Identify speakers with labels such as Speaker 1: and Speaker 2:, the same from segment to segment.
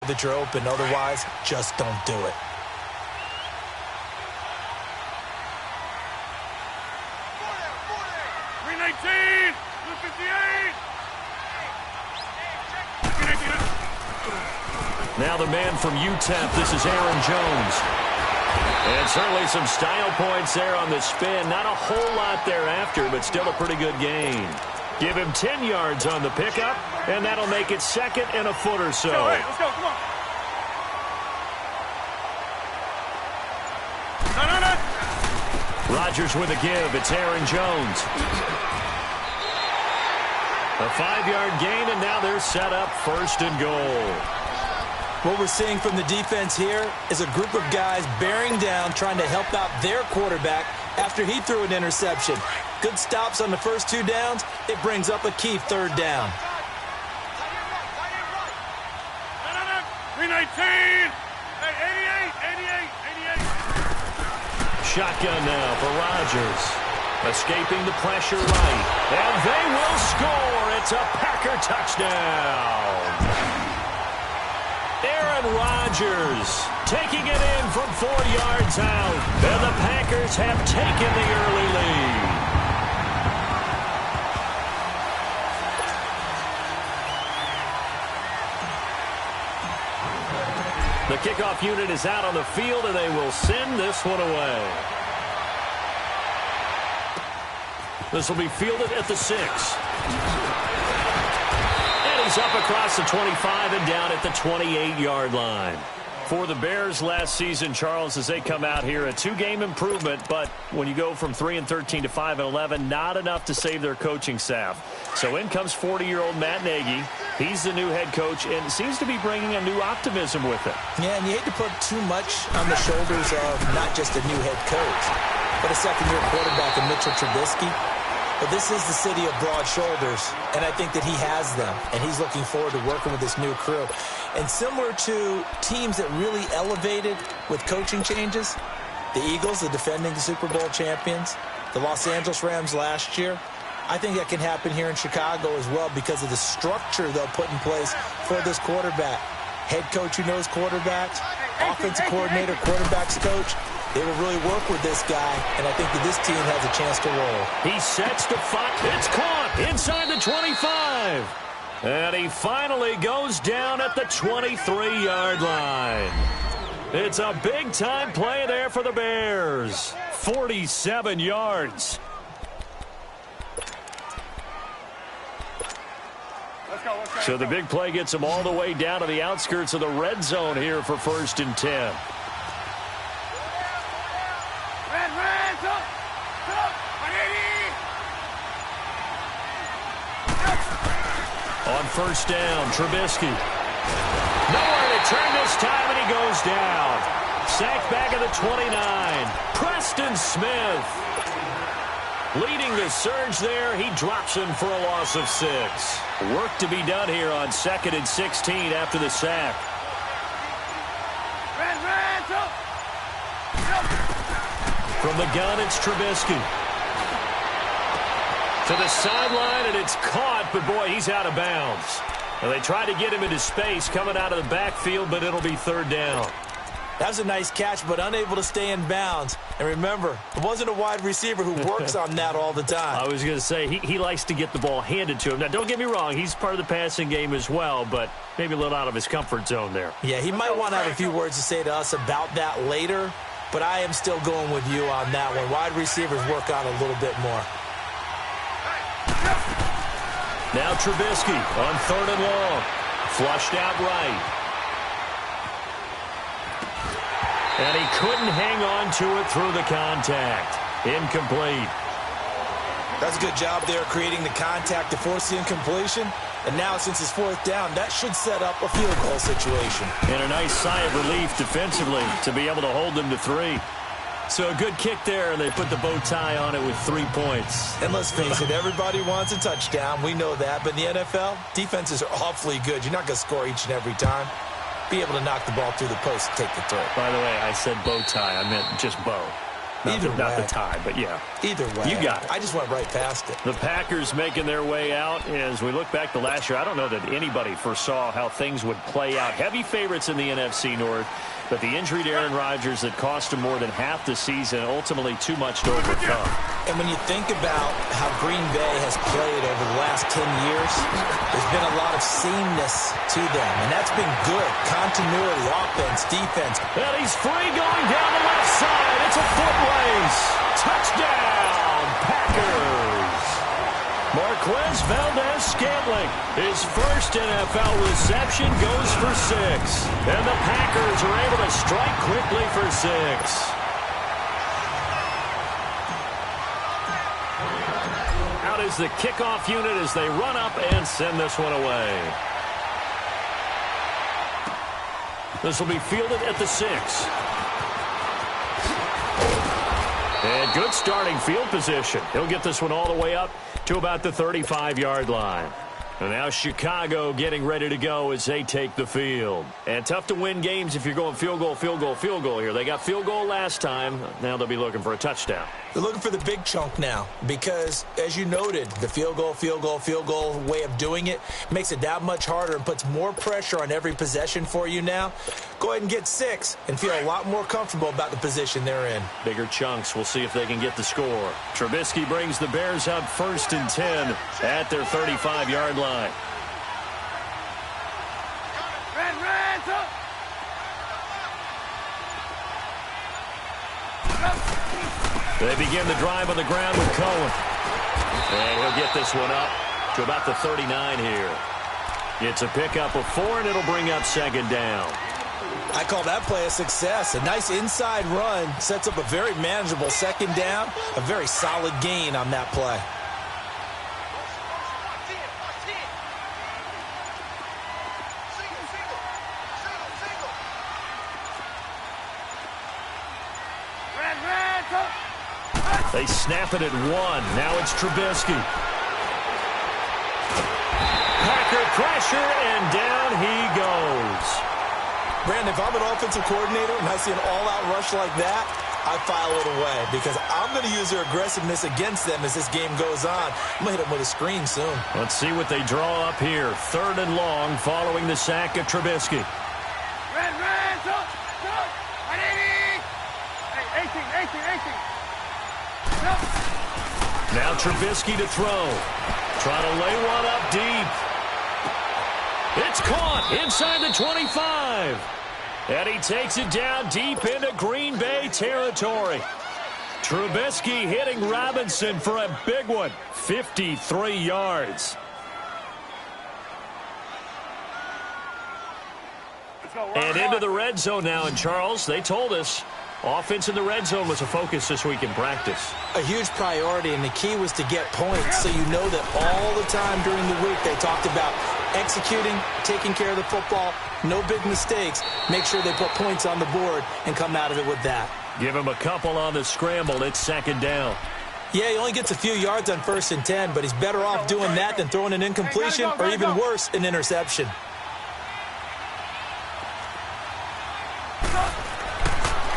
Speaker 1: that you're open. Otherwise, just don't do it.
Speaker 2: Now the man from UTEP, this is Aaron Jones. And certainly some style points there on the spin. Not a whole lot thereafter, but still a pretty good gain. Give him 10 yards on the pickup, and that'll make it second and a foot or so.
Speaker 3: Let's go, come on. No.
Speaker 2: Rodgers with a give. It's Aaron Jones. A 5-yard gain, and now they're set up first and goal.
Speaker 1: What we're seeing from the defense here is a group of guys bearing down, trying to help out their quarterback after he threw an interception. Good stops on the first 2 downs. It brings up a key 3rd down.
Speaker 3: 319! 88!
Speaker 2: Shotgun now for Rodgers. Escaping the pressure right. And they will score. It's a Packer touchdown. Aaron Rodgers taking it in from 4 yards out. And the Packers have taken the early lead. The kickoff unit is out on the field, and they will send this one away. This will be fielded at the 6. And he's up across the 25 and down at the 28-yard line. For the Bears last season, Charles, as they come out here, a 2-game improvement, but when you go from 3-13 to 5-11, not enough to save their coaching staff. So in comes 40-year-old Matt Nagy. He's the new head coach and seems to be bringing a new optimism with it.
Speaker 1: Yeah, and you hate to put too much on the shoulders of not just a new head coach, but a second-year quarterback in Mitchell Trubisky. But this is the city of broad shoulders, and I think that he has them, and he's looking forward to working with this new crew. And similar to teams that really elevated with coaching changes, the Eagles, the defending Super Bowl champions, the Los Angeles Rams last year, I think that can happen here in Chicago as well because of the structure they'll put in place for this quarterback. Head coach who knows quarterbacks, offensive coordinator, quarterbacks coach. They will really work with this guy, and I think that this team has a chance to roll.
Speaker 2: He sets the fight. It's caught inside the 25. And he finally goes down at the 23-yard line. It's a big-time play there for the Bears. 47 yards.
Speaker 3: Let's go.
Speaker 2: So the big play gets them all the way down to the outskirts of the red zone here for 1st and 10. On 1st down, Trubisky. Nowhere to turn this time, and he goes down. Sacked back at the 29. Preston Smith. Leading the surge there, he drops him for a loss of 6. Work to be done here on 2nd and 16 after the sack. From the gun, it's Trubisky. To the sideline, and it's caught, but boy, he's out of bounds. And they try to get him into space coming out of the backfield, but it'll be 3rd down.
Speaker 1: That was a nice catch, but unable to stay in bounds. And remember, it wasn't a wide receiver who works on that all the time.
Speaker 2: I was going to say, he likes to get the ball handed to him. Now, don't get me wrong, he's part of the passing game as well, but maybe a little out of his comfort zone there.
Speaker 1: Yeah, he might want to have a few words to say to us about that later, but I am still going with you on that one. Wide receivers work on a little bit more.
Speaker 2: Now Trubisky on 3rd and long. Flushed out right. And he couldn't hang on to it through the contact. Incomplete.
Speaker 1: That's a good job there creating the contact to force the incompletion. And now since it's 4th down, that should set up a field goal situation.
Speaker 2: And a nice sigh of relief defensively to be able to hold them to 3. So a good kick there, and they put the bow tie on it with 3 points.
Speaker 1: And let's face it, everybody wants a touchdown. We know that. But in the NFL, defenses are awfully good. You're not going to score each and every time. Be able to knock the ball through the post and take the throw.
Speaker 2: By the way, I said bow tie. I meant just bow. Not the tie, but yeah.
Speaker 1: Either way.
Speaker 2: You got it.
Speaker 1: I just went right past it.
Speaker 2: The Packers making their way out. As we look back to last year, I don't know that anybody foresaw how things would play out. Heavy favorites in the NFC North, but the injury to Aaron Rodgers that cost him more than half the season, ultimately too much to overcome.
Speaker 1: And when you think about how Green Bay has played over the last 10 years, there's been a lot of sameness to them, and that's been good. Continuity, offense, defense.
Speaker 2: And he's free going down the left side. It's a foot race. Touchdown, Packers. Marquez Valdez-Scantling, his first NFL reception, goes for 6. And the Packers are able to strike quickly for 6. Out is the kickoff unit as they run up and send this one away. This will be fielded at the 6. And good starting field position. He'll get this one all the way up to about the 35-yard line. And now Chicago getting ready to go as they take the field. And tough to win games if you're going field goal, field goal, field goal here. They got field goal last time. Now they'll be looking for a touchdown.
Speaker 1: They're looking for the big chunk now because, as you noted, the field goal way of doing it makes it that much harder and puts more pressure on every possession for you now. Go ahead and get 6 and feel a lot more comfortable about the position they're in.
Speaker 2: Bigger chunks. We'll see if they can get the score. Trubisky brings the Bears up 1st and 10 at their 35-yard line. They begin the drive on the ground with Cohen. And he'll get this one up to about the 39 here. It's a pickup of 4, and it'll bring up 2nd down.
Speaker 1: I call that play a success. A nice inside run sets up a very manageable 2nd down. A very solid gain on that play.
Speaker 2: They snap it at 1. Now it's Trubisky. Packer pressure, and down he goes.
Speaker 1: Brandon, if I'm an offensive coordinator and I see an all-out rush like that, I file it away because I'm going to use their aggressiveness against them as this game goes on. I'm going to hit them with a screen soon.
Speaker 2: Let's see what they draw up here. 3rd and long following the sack of Trubisky. Now Trubisky to throw. Trying to lay one up deep. It's caught inside the 25. And he takes it down deep into Green Bay territory. Trubisky hitting Robinson for a big one. 53 yards. And into the red zone now. And Charles, they told us offense in the red zone was a focus this week in practice.
Speaker 1: A huge priority, and the key was to get points. So you know that all the time during the week they talked about executing, taking care of the football, no big mistakes. Make sure they put points on the board and come out of it with that.
Speaker 2: Give him a couple on the scramble. It's 2nd down.
Speaker 1: Yeah, he only gets a few yards on 1st and 10, but he's better off doing that than throwing an incompletion or even worse, an interception.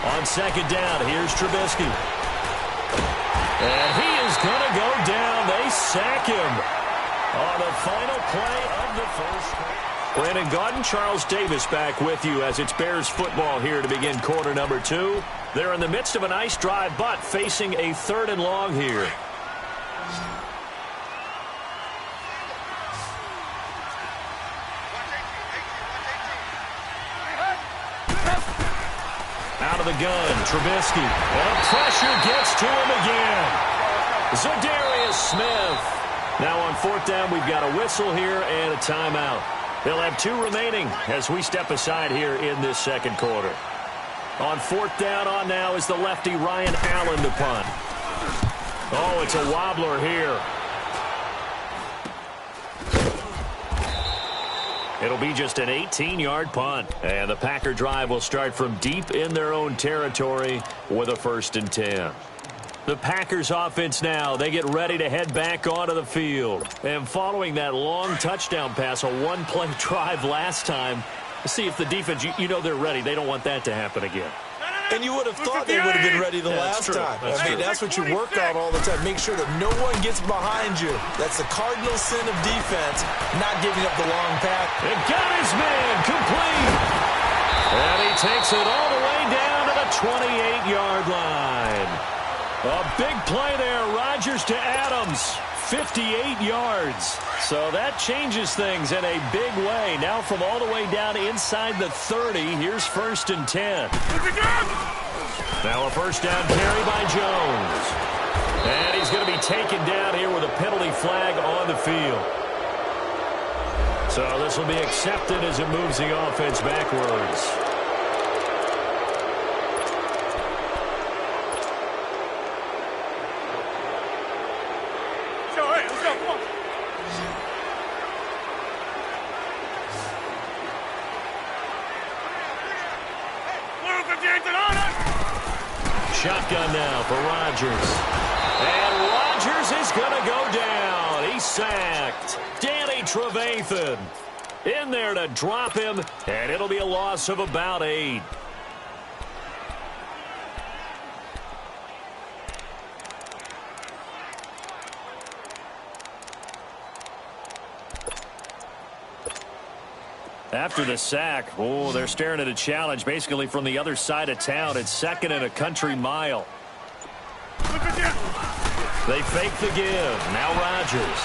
Speaker 2: On 2nd down, here's Trubisky. And he is going to go down. They sack him on the final play of the first quarter. Brandon Gaudin, Charles Davis back with you as it's Bears football here to begin quarter number 2. They're in the midst of a nice drive, but facing a 3rd and long here. Out of the gun, Trubisky. And pressure gets to him again. Zadarius Smith. Now on 4th down, we've got a whistle here and a timeout. They'll have 2 remaining as we step aside here in this 2nd quarter. On 4th down on now is the lefty Ryan Allen to punt. Oh, it's a wobbler here. It'll be just an 18-yard punt. And the Packer drive will start from deep in their own territory with a 1st and 10. The Packers offense now, they get ready to head back onto the field. And following that long touchdown pass, a one-play drive last time, see if the defense, you know they're ready. They don't want that to happen again.
Speaker 1: And you would have thought they would have been ready the last time. That's what you work on all the time. Make sure that no one gets behind you. That's the cardinal sin of defense, not giving up the long pass.
Speaker 2: It got his man complete. And he takes it all the way down to the 28-yard line. A big play there. Rodgers to Adams. 58 yards. So that changes things in a big way. Now from all the way down inside the 30, here's 1st and 10. Now a first down carry by Jones. And he's going to be taken down here with a penalty flag on the field. So this will be accepted as it moves the offense backwards. Shotgun now for Rodgers. And Rodgers is going to go down. He's sacked. Danny Trevathan in there to drop him, and it'll be a loss of about 8. After the sack, they're staring at a challenge basically from the other side of town. It's 2nd and a country mile. They fake the give. Now Rodgers.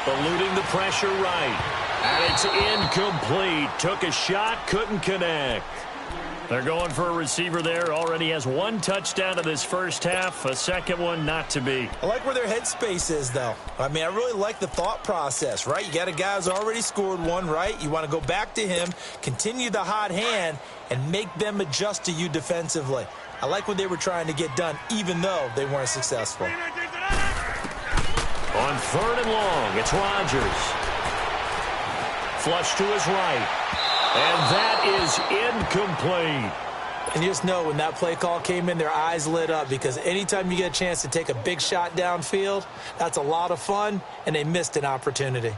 Speaker 2: Eluding the pressure right. And it's incomplete. Took a shot, couldn't connect. They're going for a receiver there. Already has 1 touchdown in this first half. A second one not to be.
Speaker 1: I like where their headspace is, though. I really like the thought process, right? You got a guy who's already scored 1, right? You want to go back to him, continue the hot hand, and make them adjust to you defensively. I like what they were trying to get done, even though they weren't successful.
Speaker 2: On 3rd and long, it's Rodgers. Flush to his right. And that is incomplete.
Speaker 1: And you just know when that play call came in, their eyes lit up, because anytime you get a chance to take a big shot downfield, that's a lot of fun, and they missed an opportunity.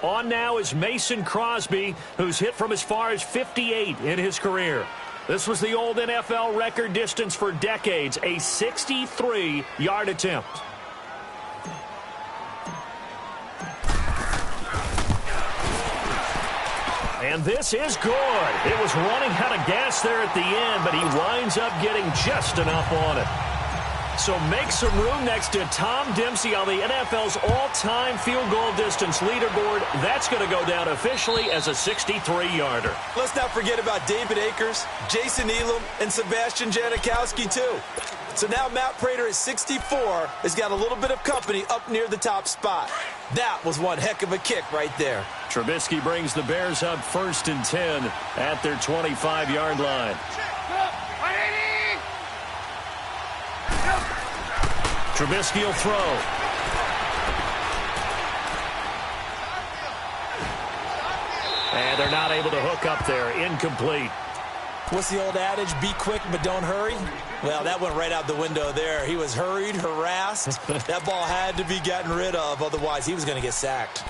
Speaker 2: On now is Mason Crosby, who's hit from as far as 58 in his career. This was the old NFL record distance for decades, a 63-yard attempt. And this is good. It was running out of gas there at the end, but he winds up getting just enough on it. So make some room next to Tom Dempsey on the NFL's all-time field goal distance leaderboard. That's going to go down officially as a 63-yarder.
Speaker 1: Let's not forget about David Akers, Jason Elam, and Sebastian Janikowski, too. So now Matt Prater at 64 has got a little bit of company up near the top spot. That was one heck of a kick right there.
Speaker 2: Trubisky brings the Bears up 1st and 10 at their 25-yard line. Trubisky will throw. And they're not able to hook up there. Incomplete.
Speaker 1: What's the old adage? Be quick, but don't hurry. Well, that went right out the window there. He was hurried, harassed. That ball had to be gotten rid of. Otherwise, he was going to get sacked.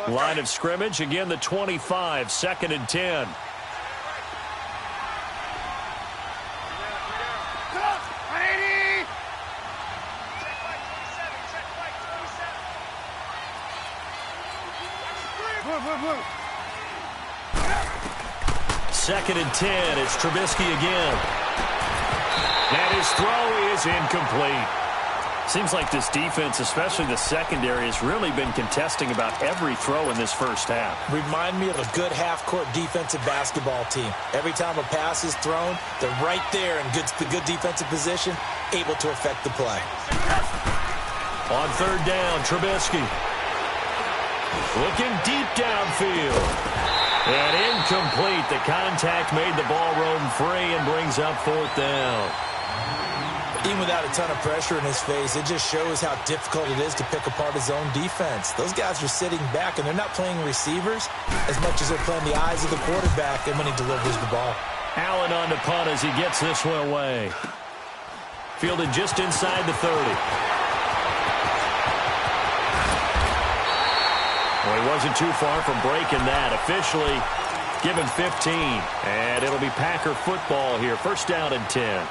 Speaker 2: Line of scrimmage, again the 25, 2nd and 10. Second and 10, it's Trubisky again. And his throw is incomplete. Seems like this defense, especially the secondary, has really been contesting about every throw in this first half.
Speaker 1: Remind me of a good half-court defensive basketball team. Every time a pass is thrown, they're right there in the good defensive position, able to affect the play.
Speaker 2: On 3rd down, Trubisky. Looking deep downfield. And incomplete. The contact made the ball roam free and brings up 4th down.
Speaker 1: Even without a ton of pressure in his face, it just shows how difficult it is to pick apart his own defense. Those guys are sitting back, and they're not playing receivers as much as they're playing the eyes of the quarterback and when he delivers the ball.
Speaker 2: Allen on the punt as he gets this one away. Fielded just inside the 30. Well, he wasn't too far from breaking that. Officially given 15. And it'll be Packer football here. First down and 10.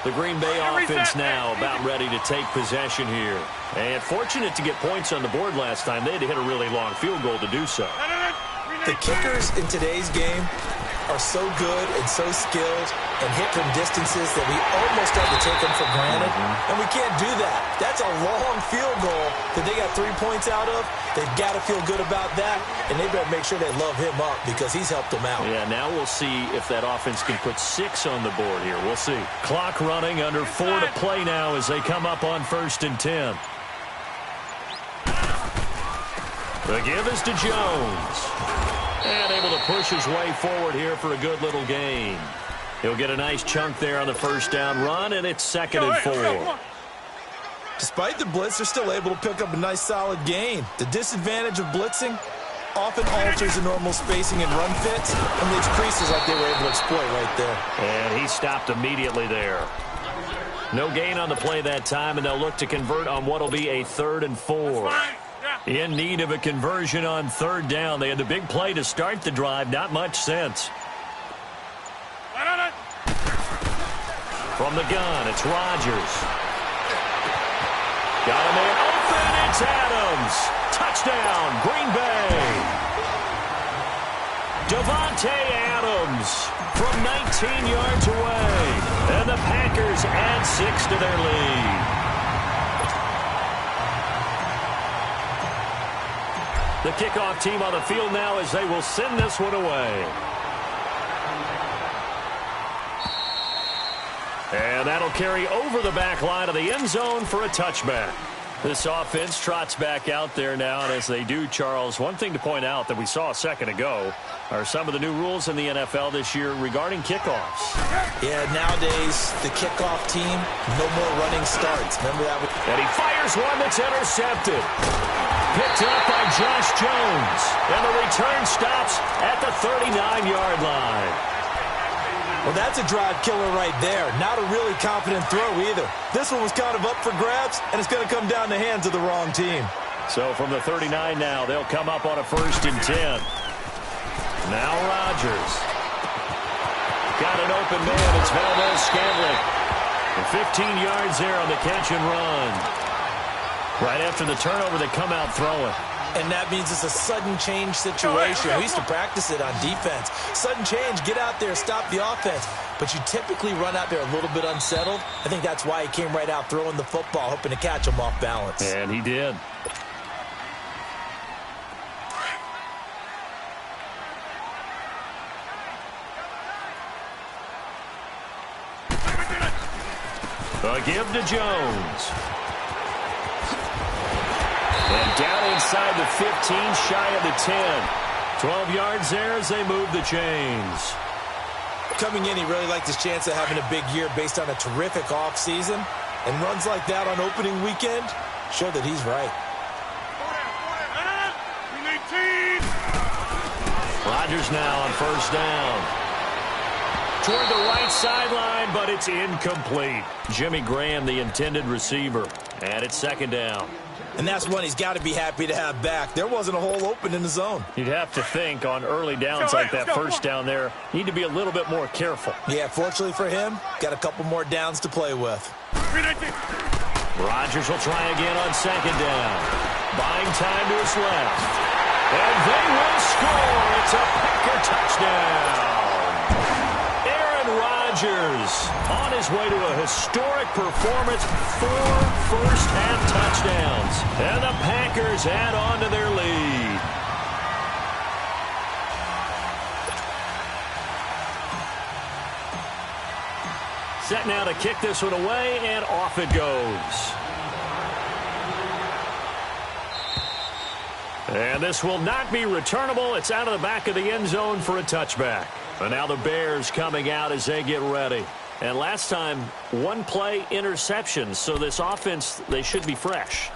Speaker 2: The Green Bay offense now about ready to take possession here. And fortunate to get points on the board last time. They had to hit a really long field goal to do so.
Speaker 1: The kickers in today's game are so good and so skilled and hit from distances that we almost have to take them for granted. And we can't do that. That's a long field goal that they got 3 points out of. They've got to feel good about that, and they better make sure they love him up because he's helped them out.
Speaker 2: Yeah, now we'll see if that offense can put 6 on the board here. We'll see. Clock running, under 4 to play now as they come up on 1st and 10. The give is to Jones. And able to push his way forward here for a good little gain. He'll get a nice chunk there on the first down run, and it's 2nd and 4.
Speaker 1: Despite the blitz, they're still able to pick up a nice solid gain. The disadvantage of blitzing often alters the normal spacing and run fits, and leaves creases like they were able to exploit right there.
Speaker 2: And he stopped immediately there. No gain on the play that time, and they'll look to convert on what will be a 3rd and 4. In need of a conversion on 3rd down. They had the big play to start the drive. Not much sense. From the gun, it's Rodgers. Got a man open. It's Adams. Touchdown, Green Bay. Davante Adams from 19 yards away. And the Packers add 6 to their lead. The kickoff team on the field now as they will send this one away. And that'll carry over the back line of the end zone for a touchback. This offense trots back out there now, and as they do, Charles, one thing to point out that we saw a second ago are some of the new rules in the NFL this year regarding kickoffs.
Speaker 1: Yeah, nowadays, the kickoff team, no more running starts. Remember that?
Speaker 2: And he fires one that's intercepted. Picked up by Josh Jones. And the return stops at the 39-yard line.
Speaker 1: Well, that's a drive killer right there. Not a really confident throw either. This one was kind of up for grabs, and it's going to come down the hands of the wrong team.
Speaker 2: So from the 39 now, they'll come up on a 1st and 10. Now Rodgers. Got an open man. It's Valdez-Scantling. And 15 yards there on the catch and run. Right after the turnover, they come out throwing.
Speaker 1: And that means it's a sudden change situation. We used to practice it on defense. Sudden change, get out there, stop the offense. But you typically run out there a little bit unsettled. I think that's why he came right out throwing the football, hoping to catch him off balance.
Speaker 2: And he did. A give to Jones. And down inside the 15, shy of the 10. 12 yards there as they move the chains.
Speaker 1: Coming in, he really liked his chance of having a big year based on a terrific offseason. And runs like that on opening weekend show that he's right.
Speaker 2: Rodgers now on 1st down. Toward the right sideline, but it's incomplete. Jimmy Graham, the intended receiver. And it's 2nd down.
Speaker 1: And that's one he's got to be happy to have back. There wasn't a hole open in the zone.
Speaker 2: You'd have to think on early downs like that 1st down there, need to be a little bit more careful.
Speaker 1: Yeah, fortunately for him, got a couple more downs to play with.
Speaker 2: Rodgers will try again on 2nd down. Buying time to his left. And they will score. It's a Packer touchdown. Rodgers on his way to a historic performance, 4 first-half touchdowns. And the Packers add on to their lead. Set now to kick this one away, and off it goes. And this will not be returnable. It's out of the back of the end zone for a touchback. And now the Bears coming out as they get ready. And last time, 1 play interception. So this offense, they should be fresh.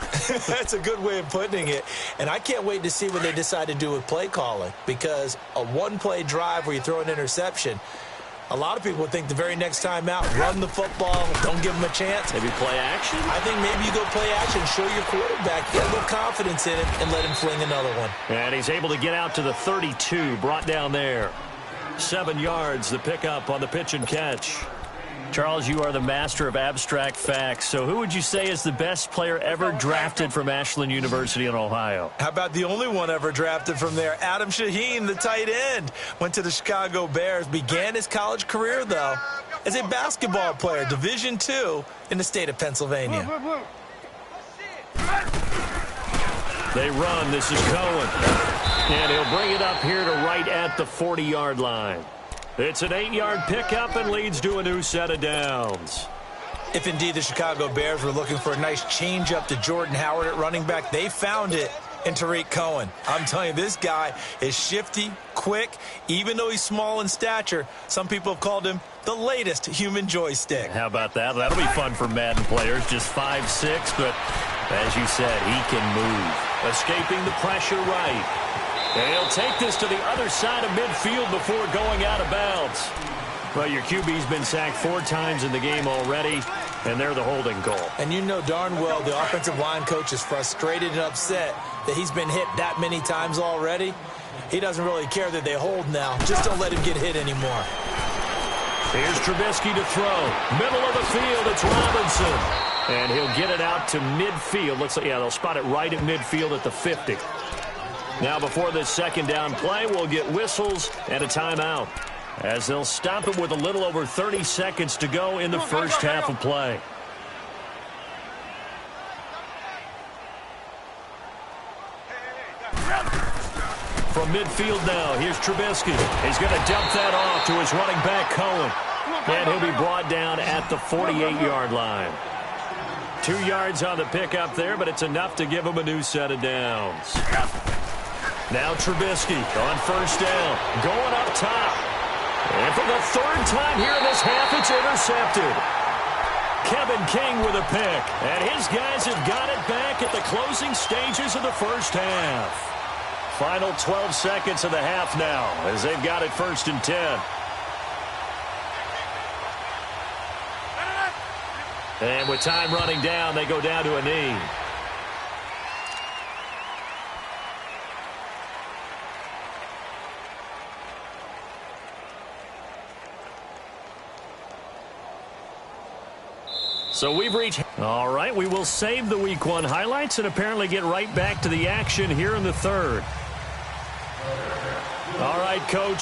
Speaker 1: That's a good way of putting it. And I can't wait to see what they decide to do with play calling. Because a 1-play drive where you throw an interception, A lot of people think the very next time out, run the football, don't give him a chance.
Speaker 2: Maybe play action?
Speaker 1: I think maybe you go play action, show your quarterback, get a little confidence in it, and let him fling another one.
Speaker 2: And he's able to get out to the 32, brought down there. 7 yards, the pickup on the pitch and catch. Charles, you are the master of abstract facts. So who would you say is the best player ever drafted from Ashland University in Ohio?
Speaker 1: How about the only one ever drafted from there? Adam Shaheen, the tight end. Went to the Chicago Bears. Began his college career, though, as a basketball player, Division II in the state of Pennsylvania.
Speaker 2: They run. This is Cohen. And he'll bring it up here to right at the 40-yard line. It's an 8-yard pickup and leads to a new set of downs.
Speaker 1: If indeed the Chicago Bears were looking for a nice change-up to Jordan Howard at running back, they found it in Tariq Cohen. I'm telling you, this guy is shifty, quick. Even though he's small in stature, some people have called him the latest human joystick.
Speaker 2: How about that? That'll be fun for Madden players. Just 5'6", but as you said, he can move. Escaping the pressure right. And he'll take this to the other side of midfield before going out of bounds. Well, your QB's been sacked 4 times in the game already, and they're the holding call.
Speaker 1: And you know darn well the offensive line coach is frustrated and upset that he's been hit that many times already. He doesn't really care that they hold now. Just don't let him get hit anymore.
Speaker 2: Here's Trubisky to throw. Middle of the field, it's Robinson. And he'll get it out to midfield. Looks like, yeah, they'll spot it right at midfield at the 50. Now, before this second down play, we'll get whistles and a timeout, as they'll stop it with a little over 30 seconds to go in the first half of play. From midfield now, here's Trubisky. He's going to dump that off to his running back, Cohen. And he'll be brought down at the 48-yard line. 2 yards on the pickup there, but it's enough to give him a new set of downs. Now Trubisky on first down, going up top. And for the 3rd time here in this half, it's intercepted. Kevin King with a pick. And his guys have got it back at the closing stages of the first half. Final 12 seconds of the half now, as they've got it 1st and 10. And with time running down, they go down to a knee. So we've reached... All right, we will save the Week 1 highlights and apparently get right back to the action here in the 3rd. All right, Coach,